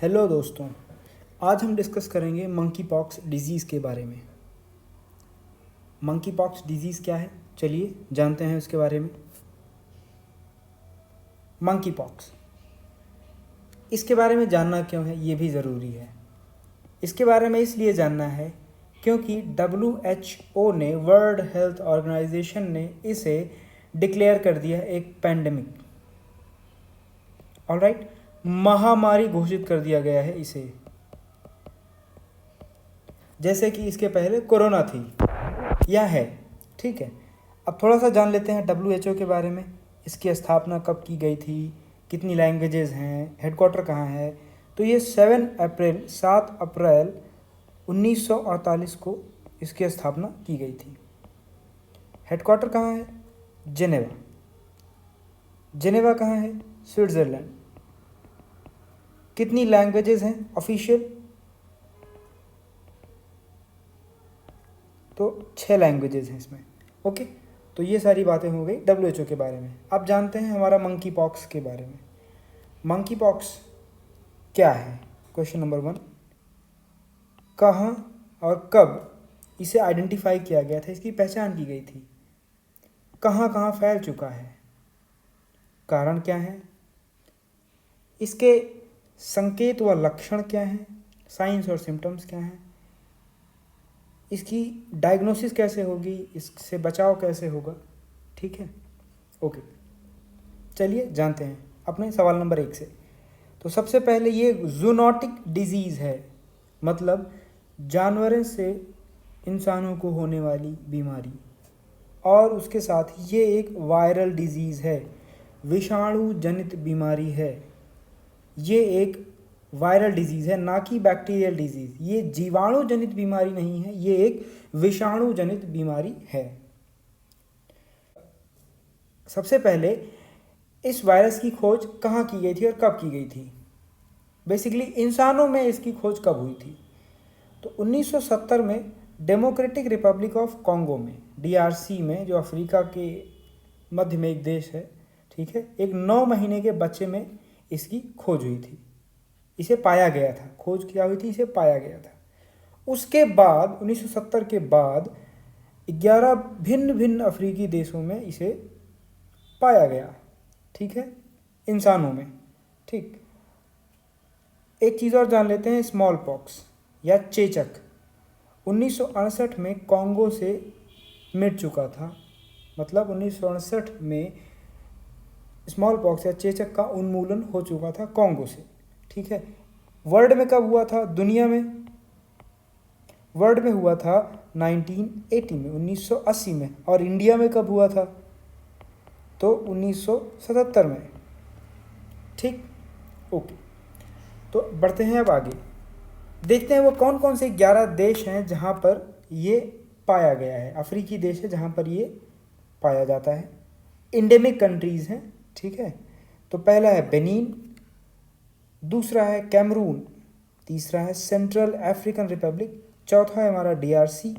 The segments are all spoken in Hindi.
हेलो दोस्तों, आज हम डिस्कस करेंगे मंकी पॉक्स डिजीज़ के बारे में। मंकी पॉक्स डिजीज़ क्या है, चलिए जानते हैं उसके बारे में। मंकी पॉक्स, इसके बारे में जानना क्यों है ये भी ज़रूरी है। इसके बारे में इसलिए जानना है क्योंकि WHO ने, वर्ल्ड हेल्थ ऑर्गेनाइजेशन ने इसे डिक्लेयर कर दिया एक पैंडेमिक, ऑलराइट, महामारी घोषित कर दिया गया है इसे। जैसे कि इसके पहले कोरोना थी या है, ठीक है। अब थोड़ा सा जान लेते हैं WHO के बारे में। इसकी स्थापना कब की गई थी, कितनी लैंग्वेजेस हैं, हेडक्वार्टर कहाँ है। तो ये 7 अप्रैल 1948 को इसकी स्थापना की गई थी। हेडक्वार्टर कहाँ है? जेनेवा। जेनेवा कहाँ है? स्विट्ज़रलैंड। कितनी लैंग्वेजेस हैं ऑफिशियल? तो 6 लैंग्वेजेस हैं इसमें, ओके। तो ये सारी बातें हो गई WHO के बारे में। अब जानते हैं हमारा मंकी पॉक्स के बारे में। मंकी पॉक्स क्या है? क्वेश्चन नंबर 1, कहाँ और कब इसे आइडेंटिफाई किया गया था, इसकी पहचान की गई थी, कहाँ कहाँ फैल चुका है, कारण क्या है, इसके संकेत व लक्षण क्या हैं, साइंस और सिम्टम्स क्या हैं, इसकी डायग्नोसिस कैसे होगी, इससे बचाव कैसे होगा, ठीक है, ओके। चलिए जानते हैं अपने सवाल नंबर 1 से। तो सबसे पहले ये जूनोटिक डिजीज़ है, मतलब जानवरों से इंसानों को होने वाली बीमारी, और उसके साथ ये एक वायरल डिजीज़ है, विषाणु जनित बीमारी है। ये एक वायरल डिजीज़ है, ना कि बैक्टीरियल डिजीज़। ये जीवाणु जनित बीमारी नहीं है, ये एक विषाणु जनित बीमारी है। सबसे पहले इस वायरस की खोज कहाँ की गई थी और कब की गई थी? बेसिकली इंसानों में इसकी खोज कब हुई थी? तो 1970 में डेमोक्रेटिक रिपब्लिक ऑफ कॉन्गो में, DRC में, जो अफ्रीका के मध्य में एक देश है, ठीक है, एक 9 महीने के बच्चे में इसकी खोज हुई थी। इसे पाया गया था। खोज क्या हुई थी? इसे पाया गया था। उसके बाद 1970 के बाद 11 भिन्न भिन्न अफ्रीकी देशों में इसे पाया गया, ठीक है, इंसानों में, ठीक। एक चीज़ और जान लेते हैं, स्मॉल पॉक्स या चेचक 1968 में कॉन्गो से मिट चुका था। मतलब 1968 में स्मॉल पॉक्स या चेचक का उन्मूलन हो चुका था कॉन्गो से, ठीक है। वर्ल्ड में कब हुआ था? दुनिया में वर्ल्ड में हुआ था 1980 में, 1980 में। और इंडिया में कब हुआ था? तो 1977 में, ठीक, ओके। तो बढ़ते हैं अब आगे, देखते हैं वो कौन कौन से 11 देश हैं जहाँ पर ये पाया गया है। अफ्रीकी देश है जहाँ पर ये पाया जाता है, इंडेमिक कंट्रीज़ हैं, ठीक है। तो पहला है बेनिन, दूसरा है कैमरून, तीसरा है सेंट्रल अफ्रीकन रिपब्लिक, चौथा है हमारा DRC,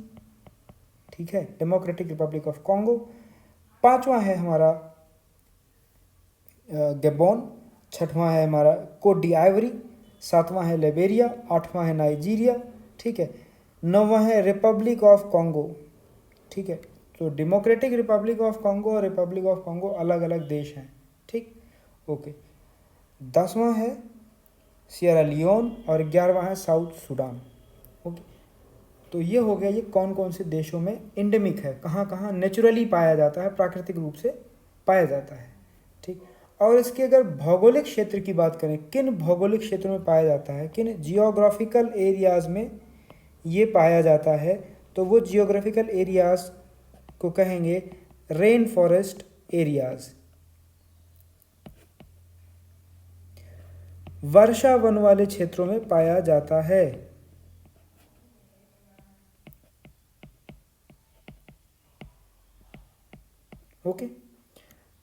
ठीक है, डेमोक्रेटिक रिपब्लिक ऑफ कॉन्गो, पांचवा है हमारा गैबोन, छठवां है हमारा कोट डी आइवरी, सातवां है लिबेरिया, आठवां है नाइजीरिया, ठीक है, नौवां है रिपब्लिक ऑफ कॉन्गो, ठीक है। तो डेमोक्रेटिक रिपब्लिक ऑफ कॉन्गो और रिपब्लिक ऑफ कॉन्गो अलग अलग देश हैं, ठीक, ओके। 10वां है सियरा लियोन और 11वां है साउथ सूडान, ओके। तो ये हो गया ये कौन कौन से देशों में इंडेमिक है, कहाँ कहाँ नेचुरली पाया जाता है, प्राकृतिक रूप से पाया जाता है, ठीक। और इसके अगर भौगोलिक क्षेत्र की बात करें, किन भौगोलिक क्षेत्रों में पाया जाता है, किन जियोग्राफिकल एरियाज़ में ये पाया जाता है, तो वो जियोग्राफिकल एरियाज़ को कहेंगे रेन फॉरेस्ट एरियाज़। वर्षा वन वाले क्षेत्रों में पाया जाता है, ओके।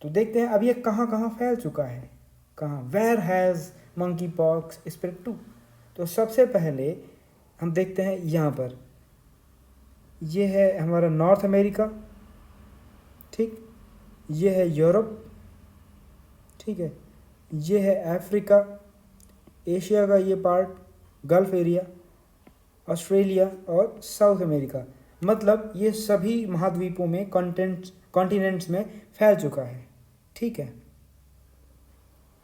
तो देखते हैं अब ये कहाँ कहाँ फैल चुका है, कहाँ, where has monkey pox spread to. तो सबसे पहले हम देखते हैं यहाँ पर, ये है हमारा नॉर्थ अमेरिका, ठीक, ये है यूरोप, ठीक है, ये है अफ्रीका, एशिया का ये पार्ट, गल्फ एरिया, ऑस्ट्रेलिया और साउथ अमेरिका, मतलब ये सभी महाद्वीपों में कॉन्टिनेंट्स में फैल चुका है। ठीक है,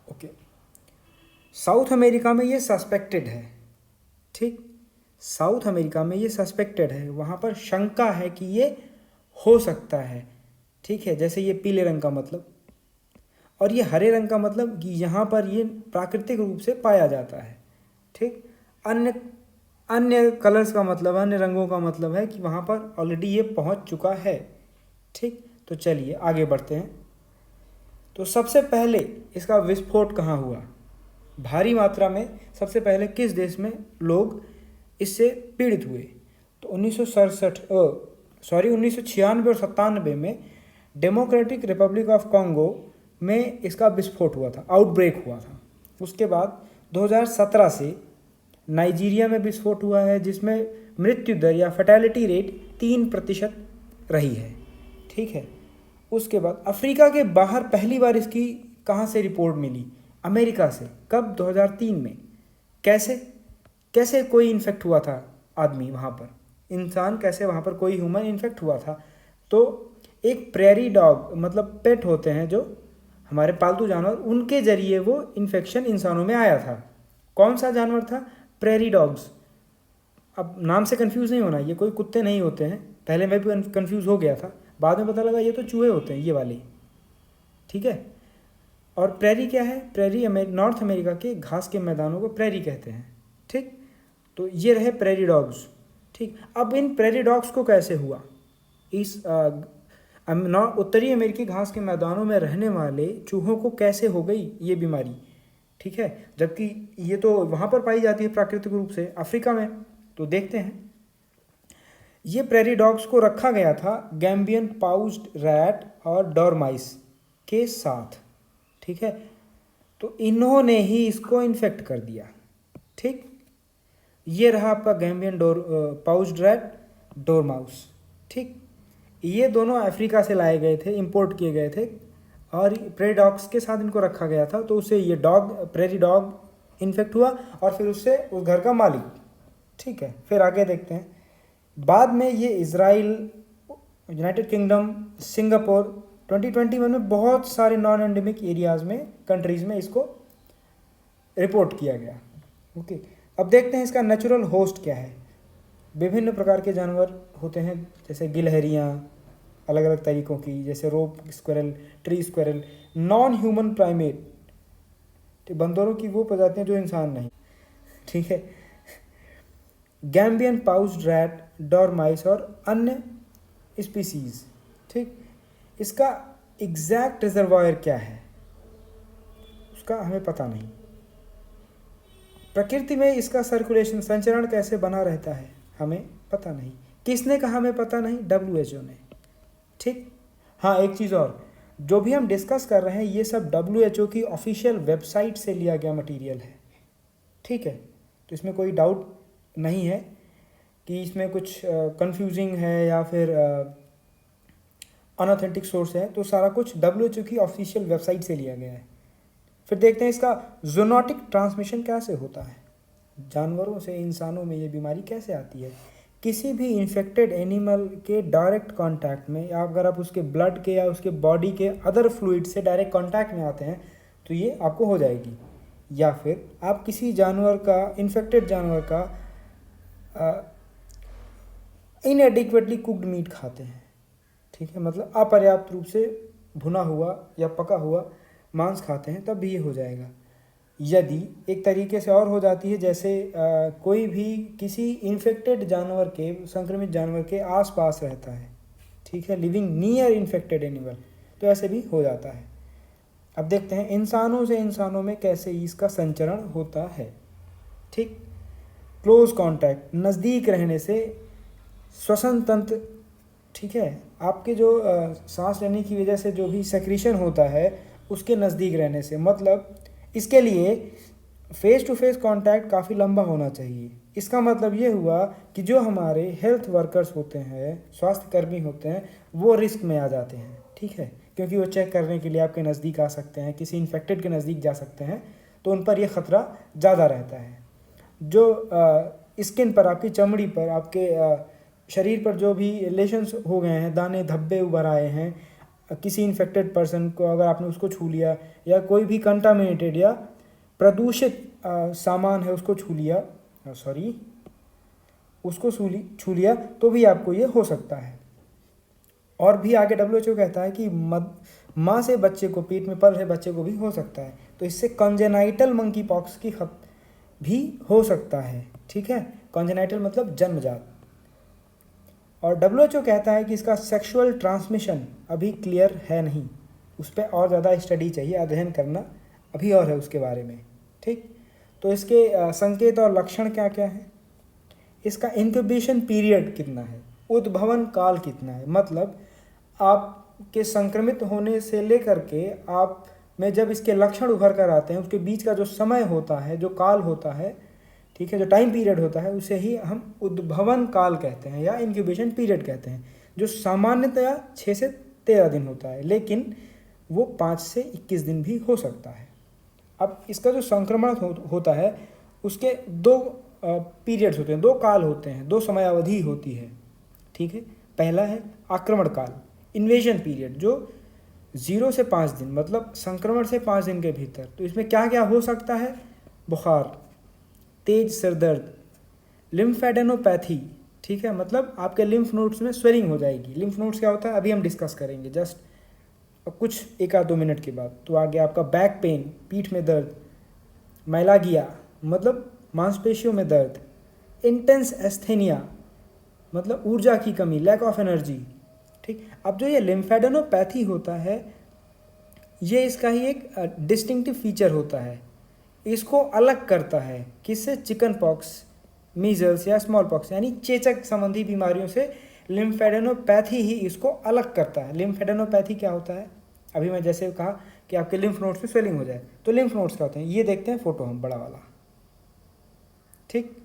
ओके। साउथ अमेरिका में ये सस्पेक्टेड है। ठीक, साउथ अमेरिका में ये सस्पेक्टेड है, वहाँ पर शंका है कि ये हो सकता है। ठीक है, जैसे ये पीले रंग का मतलब और ये हरे रंग का मतलब कि यहाँ पर ये प्राकृतिक रूप से पाया जाता है। ठीक, अन्य अन्य कलर्स का मतलब, अन्य रंगों का मतलब है कि वहाँ पर ऑलरेडी ये पहुँच चुका है। ठीक, तो चलिए आगे बढ़ते हैं। तो सबसे पहले इसका विस्फोट कहाँ हुआ, भारी मात्रा में सबसे पहले किस देश में लोग इससे पीड़ित हुए? तो 1996 और 97 में डेमोक्रेटिक रिपब्लिक ऑफ कॉन्गो में इसका विस्फोट हुआ था, आउटब्रेक हुआ था। उसके बाद 2017 से नाइजीरिया में विस्फोट हुआ है, जिसमें मृत्यु दर या फर्टेलिटी रेट 3% रही है। ठीक है, उसके बाद अफ्रीका के बाहर पहली बार इसकी कहाँ से रिपोर्ट मिली? अमेरिका से। कब? 2003 में। कैसे कोई इन्फेक्ट हुआ था आदमी वहाँ पर, इंसान कैसे वहाँ पर कोई ह्यूमन इन्फेक्ट हुआ था? तो एक प्रेरी डॉग, मतलब पेट होते हैं जो हमारे पालतू जानवर, उनके जरिए वो इन्फेक्शन इंसानों में आया था। कौन सा जानवर था? Prairie dogs. अब नाम से कंफ्यूज नहीं होना, ये कोई कुत्ते नहीं होते हैं। पहले मैं भी कंफ्यूज हो गया था, बाद में पता लगा ये तो चूहे होते हैं, ये वाले। ठीक है, और प्रेरी क्या है? प्रेरी नॉर्थ अमेरिका के घास के मैदानों को प्रेरी कहते हैं। ठीक, तो ये रहे प्रेरी डॉग्स। ठीक, अब इन प्रेरी डॉग्स को कैसे हुआ? इस उत्तरी अमेरिकी घास के मैदानों में रहने वाले चूहों को कैसे हो गई ये बीमारी? ठीक है, जबकि ये तो वहाँ पर पाई जाती है प्राकृतिक रूप से, अफ्रीका में। तो देखते हैं, ये प्रेरी डॉग्स को रखा गया था गैम्बियन पाउच्ड रैट और डॉरमाइस के साथ। ठीक है, तो इन्होंने ही इसको इन्फेक्ट कर दिया। ठीक, ये रहा आपका गैम्बियन पाउच्ड रैट, डोरमाउस। ठीक, ये दोनों अफ्रीका से लाए गए थे, इंपोर्ट किए गए थे, और प्रेरी डॉग्स के साथ इनको रखा गया था। तो उससे ये प्रेरी डॉग इन्फेक्ट हुआ और फिर उससे उस घर का मालिक। ठीक है, फिर आगे देखते हैं। बाद में ये इजराइल, यूनाइटेड किंगडम, सिंगापुर, 2021 में बहुत सारे नॉन एंडेमिक एरियाज़ में, कंट्रीज़ में इसको रिपोर्ट किया गया। ओके, अब देखते हैं इसका नेचुरल होस्ट क्या है। विभिन्न प्रकार के जानवर होते हैं, जैसे गिलहरियाँ अलग अलग तरीक़ों की, जैसे rope squirrel, tree squirrel, non human primate, बंदरों की वो प्रजातियाँ जो इंसान नहीं। ठीक है, गैम्बियन पाउच्ड रैट, डॉरमाइस और अन्य स्पीसीज। ठीक, इसका एग्जैक्ट रिजर्वायर क्या है उसका हमें पता नहीं। प्रकृति में इसका सर्कुलेशन, संचरण कैसे बना रहता है हमें पता नहीं। किसने कहा हमें पता नहीं? WHO ने। ठीक, हाँ, एक चीज़ और, जो भी हम डिस्कस कर रहे हैं ये सब WHO की ऑफिशियल वेबसाइट से लिया गया मटेरियल है। ठीक है, तो इसमें कोई डाउट नहीं है कि इसमें कुछ कंफ्यूजिंग है या फिर अनऑथेंटिक सोर्स है। तो सारा कुछ WHO की ऑफिशियल वेबसाइट से लिया गया है। फिर देखते हैं इसका जूनोटिक ट्रांसमिशन कैसे होता है, जानवरों से इंसानों में ये बीमारी कैसे आती है। किसी भी इन्फेक्टेड एनिमल के डायरेक्ट कांटेक्ट में, या अगर आप उसके ब्लड के या उसके बॉडी के अदर फ्लूइड से डायरेक्ट कांटेक्ट में आते हैं तो ये आपको हो जाएगी। या फिर आप किसी जानवर का, इन्फेक्टेड जानवर का इनएडिक्वेटली कुक्ड मीट खाते हैं। ठीक है, मतलब अपर्याप्त रूप से भुना हुआ या पका हुआ मांस खाते हैं, तब भी ये हो जाएगा। यदि एक तरीके से और हो जाती है, जैसे कोई भी किसी इन्फेक्टेड जानवर के, संक्रमित जानवर के आसपास रहता है, ठीक है, लिविंग नियर इन्फेक्टेड एनिमल, तो ऐसे भी हो जाता है। अब देखते हैं इंसानों से इंसानों में कैसे इसका संचरण होता है। ठीक, क्लोज कांटेक्ट, नज़दीक रहने से श्वसन तंत्र, ठीक है, आपके जो सांस लेने की वजह से जो भी सेक्रीशन होता है उसके नज़दीक रहने से, मतलब इसके लिए फेस टू फेस कांटेक्ट काफ़ी लंबा होना चाहिए। इसका मतलब ये हुआ कि जो हमारे हेल्थ वर्कर्स होते हैं, स्वास्थ्य कर्मी होते हैं, वो रिस्क में आ जाते हैं। ठीक है, क्योंकि वो चेक करने के लिए आपके नज़दीक आ सकते हैं, किसी इन्फेक्टेड के नज़दीक जा सकते हैं, तो उन पर यह ख़तरा ज़्यादा रहता है। जो स्किन पर, आपकी चमड़ी पर, आपके शरीर पर जो भी लेशंस हो गए हैं, दाने धब्बे उभर आए हैं, किसी इन्फेक्टेड पर्सन को अगर आपने उसको छू लिया, या कोई भी कंटामिनेटेड या प्रदूषित सामान है उसको छू लिया, उसको छू लिया, तो भी आपको ये हो सकता है। और भी आगे WHO कहता है कि माँ से बच्चे को, पेट में पल रहे बच्चे को भी हो सकता है। तो इससे कॉन्जेनाइटल मंकी पॉक्स की भी हो सकता है, ठीक है। कॉन्जेनाइटल मतलब जन्मजात। और WHO कहता है कि इसका सेक्सुअल ट्रांसमिशन अभी क्लियर है नहीं, उस पर और ज़्यादा स्टडी चाहिए, अध्ययन करना अभी और है उसके बारे में, ठीक। तो इसके संकेत और लक्षण क्या क्या हैं, इसका इंक्यूबेशन पीरियड कितना है, उद्भवन काल कितना है, मतलब आपके संक्रमित होने से लेकर के आप में जब इसके लक्षण उभर कर आते हैं उसके बीच का जो समय होता है, जो काल होता है, ठीक है, जो टाइम पीरियड होता है, उसे ही हम उद्भवन काल कहते हैं या इंक्यूबेशन पीरियड कहते हैं, जो सामान्यतया 6 से 13 दिन होता है, लेकिन वो 5 से 21 दिन भी हो सकता है। अब इसका जो संक्रमण होता है उसके 2 पीरियड्स होते हैं, 2 काल होते हैं, 2 समय अवधि होती है, ठीक है। पहला है आक्रमण काल, इन्वेजन पीरियड, जो 0 से 5 दिन, मतलब संक्रमण से 5 दिन के भीतर। तो इसमें क्या क्या हो सकता है, बुखार, तेज सिर दर्द, लिम्फेडेनोपैथी, ठीक है, मतलब आपके लिम्फ नोड्स में स्वेलिंग हो जाएगी। लिम्फ नोड्स क्या होता है अभी हम डिस्कस करेंगे जस्ट कुछ 1-2 मिनट के बाद। तो आगे आपका बैक पेन, पीठ में दर्द, माइलागिया मतलब मांसपेशियों में दर्द, इंटेंस एस्थेनिया मतलब ऊर्जा की कमी, लैक ऑफ एनर्जी, ठीक। अब जो ये लिम्फेडेनोपैथी होता है, ये इसका ही एक डिस्टिंक्टिव फीचर होता है, इसको अलग करता है किससे, चिकन पॉक्स, मीजल्स या स्मॉल पॉक्स यानी चेचक संबंधी बीमारियों से लिम्फेडेनोपैथी ही इसको अलग करता है। लिम्फेडेनोपैथी क्या होता है, अभी मैं जैसे कहा कि आपके लिम्फ नोड्स में स्वेलिंग हो जाए, तो लिम्फ नोड्स क्या होते हैं, ये देखते हैं फोटो हम बड़ा वाला, ठीक।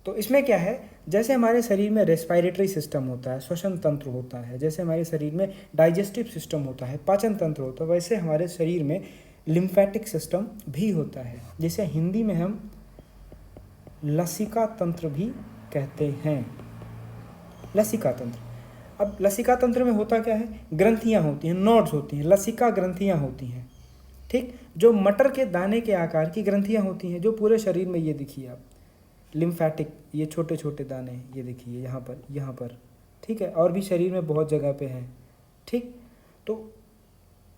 तो इसमें क्या है, जैसे हमारे शरीर में रेस्पिरेटरी सिस्टम होता है, श्वसन तंत्र होता है, जैसे हमारे शरीर में डाइजेस्टिव सिस्टम होता है, पाचन तंत्र होता है, वैसे हमारे शरीर में लिम्फेटिक सिस्टम भी होता है, जिसे हिंदी में हम लसिका तंत्र भी कहते हैं, लसिका तंत्र। अब लसिका तंत्र में होता क्या है, ग्रंथियां होती हैं, नोड्स होती हैं, लसिका ग्रंथियां होती हैं, ठीक, जो मटर के दाने के आकार की ग्रंथियां होती हैं, जो पूरे शरीर में, ये देखिए आप, लिम्फेटिक, ये छोटे छोटे दाने, ये देखिए यहाँ पर, ठीक है, और भी शरीर में बहुत जगह पे हैं, ठीक। तो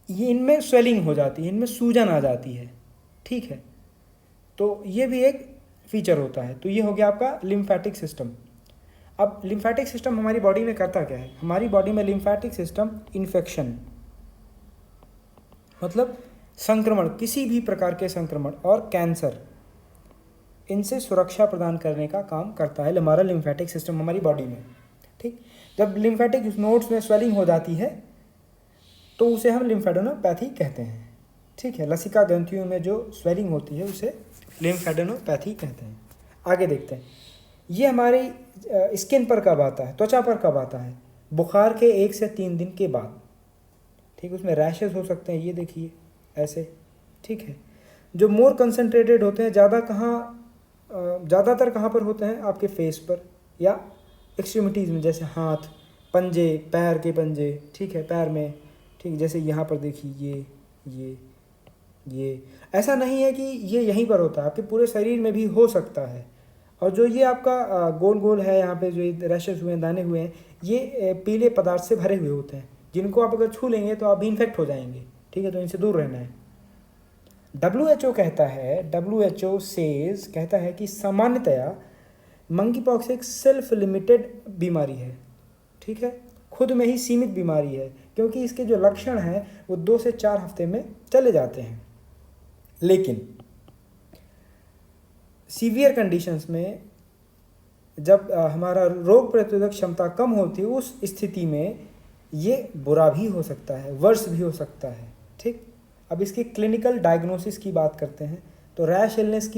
ये इनमें स्वेलिंग हो जाती है, इनमें सूजन आ जाती है, ठीक है, तो ये भी एक फीचर होता है। तो ये हो गया आपका लिम्फेटिक सिस्टम। अब लिम्फेटिक सिस्टम हमारी बॉडी में करता क्या है, हमारी बॉडी में लिम्फेटिक सिस्टम इन्फेक्शन मतलब संक्रमण, किसी भी प्रकार के संक्रमण और कैंसर, इनसे सुरक्षा प्रदान करने का काम करता है हमारा लिम्फेटिक सिस्टम हमारी बॉडी में, ठीक। जब लिम्फेटिक नोड्स में स्वेलिंग हो जाती है तो उसे हम लिम्फेडेनोपैथी कहते हैं, ठीक है। लसिका ग्रंथियों में जो स्वेलिंग होती है उसे लिम्फेडेनोपैथी कहते हैं। आगे देखते हैं, ये हमारी स्किन पर कब आता है, त्वचा पर कब आता है, बुखार के 1 से 3 दिन के बाद, ठीक। उसमें रैशेस हो सकते हैं, ये देखिए ऐसे, ठीक है। जो मोर कंसनट्रेटेड होते हैं, ज़्यादातर कहाँ पर होते हैं, आपके फेस पर या एक्सट्रीमिटीज़ में, जैसे हाथ, पंजे, पैर के पंजे, ठीक है, पैर में, ठीक, जैसे यहाँ पर देखिए ये ऐसा नहीं है कि ये यहीं पर होता है, आपके पूरे शरीर में भी हो सकता है। और जो ये आपका गोल गोल है, यहाँ पे जो रैशेस हुए हैं, दाने हुए हैं, ये पीले पदार्थ से भरे हुए होते हैं, जिनको आप अगर छू लेंगे तो आप भी इन्फेक्ट हो जाएंगे, ठीक है, तो इनसे दूर रहना है। WHO कहता है, WHO सेज कहता है कि सामान्यतया मंकी पॉक्स एक सेल्फ लिमिटेड बीमारी है, ठीक है, खुद में ही सीमित बीमारी है, क्योंकि इसके जो लक्षण हैं वो 2 से 4 हफ्ते में चले जाते हैं। लेकिन सीवियर कंडीशंस में जब हमारा रोग प्रतिरोधक क्षमता कम होती है, उस स्थिति में ये बुरा भी हो सकता है, वर्स भी हो सकता है, ठीक। अब इसकी क्लिनिकल डायग्नोसिस की बात करते हैं, तो रैश इलनेस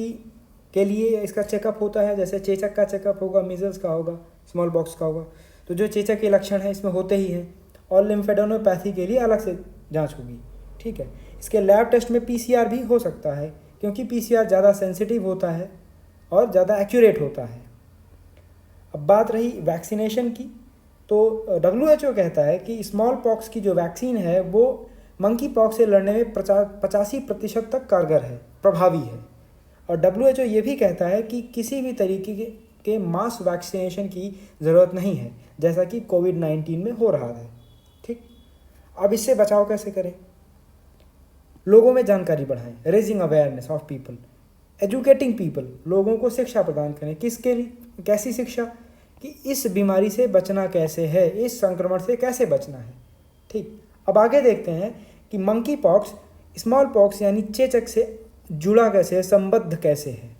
के लिए इसका चेकअप होता है, जैसे चेचक का चेकअप होगा, मीजल्स का होगा, स्मॉल पॉक्स का होगा, तो जो चेचक के लक्षण हैं इसमें होते ही हैं, और लिम्फेडेनोपैथी के लिए अलग से जांच होगी, ठीक है। इसके लैब टेस्ट में PCR भी हो सकता है क्योंकि पीसीआर ज़्यादा सेंसिटिव होता है और ज़्यादा एक्यूरेट होता है। अब बात रही वैक्सीनेशन की, तो WHO कहता है कि स्मॉल पॉक्स की जो वैक्सीन है वो मंकी पॉक्स से लड़ने में 85% तक कारगर है, प्रभावी है। और WHO ये भी कहता है कि किसी भी तरीके के मास वैक्सीनेशन की ज़रूरत नहीं है, जैसा कि कोविड-19 में हो रहा है। ठीक, अब इससे बचाव कैसे करें? लोगों में जानकारी बढ़ाएं, raising awareness of people, educating people, लोगों को शिक्षा प्रदान करें। किसके लिए? कैसी शिक्षा? कि इस बीमारी से बचना कैसे है, इस संक्रमण से कैसे बचना है। ठीक, अब आगे देखते हैं कि मंकी पॉक्स स्मॉल पॉक्स यानी चेचक से जुड़ा कैसे है, संबद्ध कैसे है।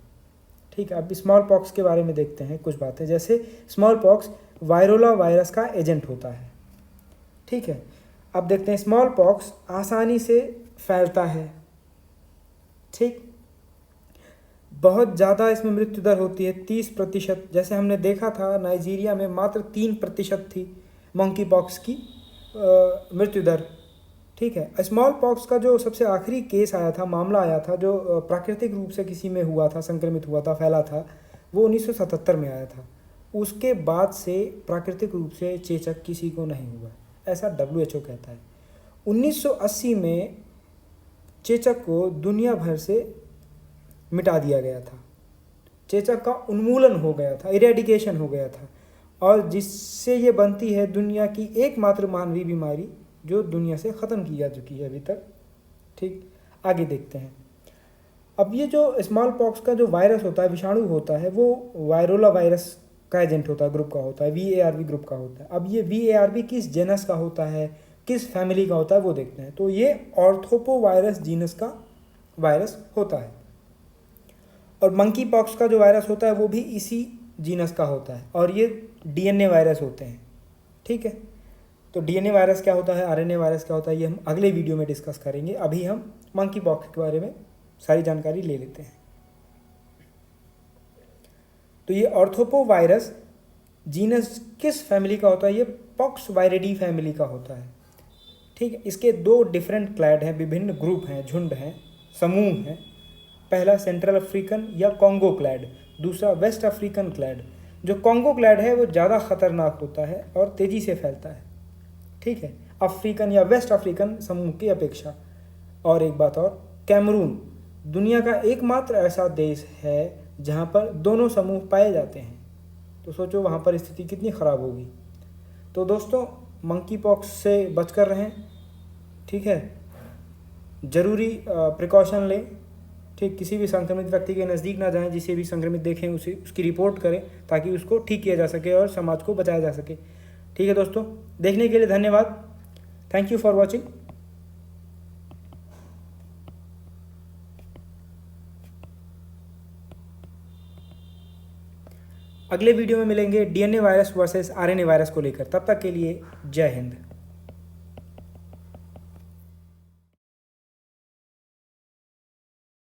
ठीक है, अब स्मॉल पॉक्स के बारे में देखते हैं कुछ बातें। जैसे स्मॉल पॉक्स वायरोला वायरस का एजेंट होता है। ठीक है, अब देखते हैं स्मॉल पॉक्स आसानी से फैलता है। ठीक, बहुत ज़्यादा इसमें मृत्यु दर होती है 30%। जैसे हमने देखा था नाइजीरिया में मात्र 3% थी मंकी पॉक्स की मृत्यु दर। ठीक है, स्मॉल पॉक्स का जो सबसे आखिरी केस आया था, मामला आया था, जो प्राकृतिक रूप से किसी में हुआ था, संक्रमित हुआ था, फैला था, वो 1977 में आया था। उसके बाद से प्राकृतिक रूप से चेचक किसी को नहीं हुआ, ऐसा WHO कहता है। 1980 में चेचक को दुनिया भर से मिटा दिया गया था, चेचक का उन्मूलन हो गया था, इरेडिकेशन हो गया था, और जिससे ये बनती है दुनिया की एकमात्र मानवीय बीमारी जो दुनिया से ख़त्म की जा चुकी है अभी तक। ठीक, आगे देखते हैं। अब ये जो स्मॉल पॉक्स का जो वायरस होता है, विषाणु होता है, वो वायरोला वायरस का एजेंट होता है, ग्रुप का होता है, VARV ग्रुप का होता है। अब ये VARV किस जेनस का होता है, किस फैमिली का होता है, वो देखते हैं। तो ये ऑर्थोपोवायरस जीनस का वायरस होता है, और मंकी पॉक्स का जो वायरस होता है वो भी इसी जीनस का होता है, और ये DNA वायरस होते हैं। ठीक है, तो DNA वायरस क्या होता है, RNA वायरस क्या होता है, ये हम अगले वीडियो में डिस्कस करेंगे। अभी हम मंकी पॉक्स के बारे में सारी जानकारी ले लेते हैं। तो ये ऑर्थोपोवायरस जीनस किस फैमिली का होता है? ये पॉक्सवायरिडी फैमिली का होता है। ठीक है, इसके 2 डिफरेंट क्लैड हैं, विभिन्न ग्रुप हैं, झुंड हैं, समूह हैं। पहला सेंट्रल अफ्रीकन या कॉन्गो क्लैड, दूसरा वेस्ट अफ्रीकन क्लैड। जो कॉन्गो क्लैड है वो ज़्यादा खतरनाक होता है और तेज़ी से फैलता है। ठीक है, अफ्रीकन या वेस्ट अफ्रीकन समूह की अपेक्षा। और एक बात और, कैमरून दुनिया का एकमात्र ऐसा देश है जहाँ पर दोनों समूह पाए जाते हैं। तो सोचो वहाँ पर स्थिति कितनी ख़राब होगी। तो दोस्तों, मंकी पॉक्स से बचकर रहें। ठीक है, ज़रूरी प्रिकॉशन लें। ठीक, किसी भी संक्रमित व्यक्ति के नज़दीक ना जाएं, जिसे भी संक्रमित देखें उसकी रिपोर्ट करें, ताकि उसको ठीक किया जा सके और समाज को बचाया जा सके। ठीक है दोस्तों, देखने के लिए धन्यवाद। Thank you for watching. अगले वीडियो में मिलेंगे DNA virus versus RNA virus को लेकर। तब तक के लिए जय हिंद।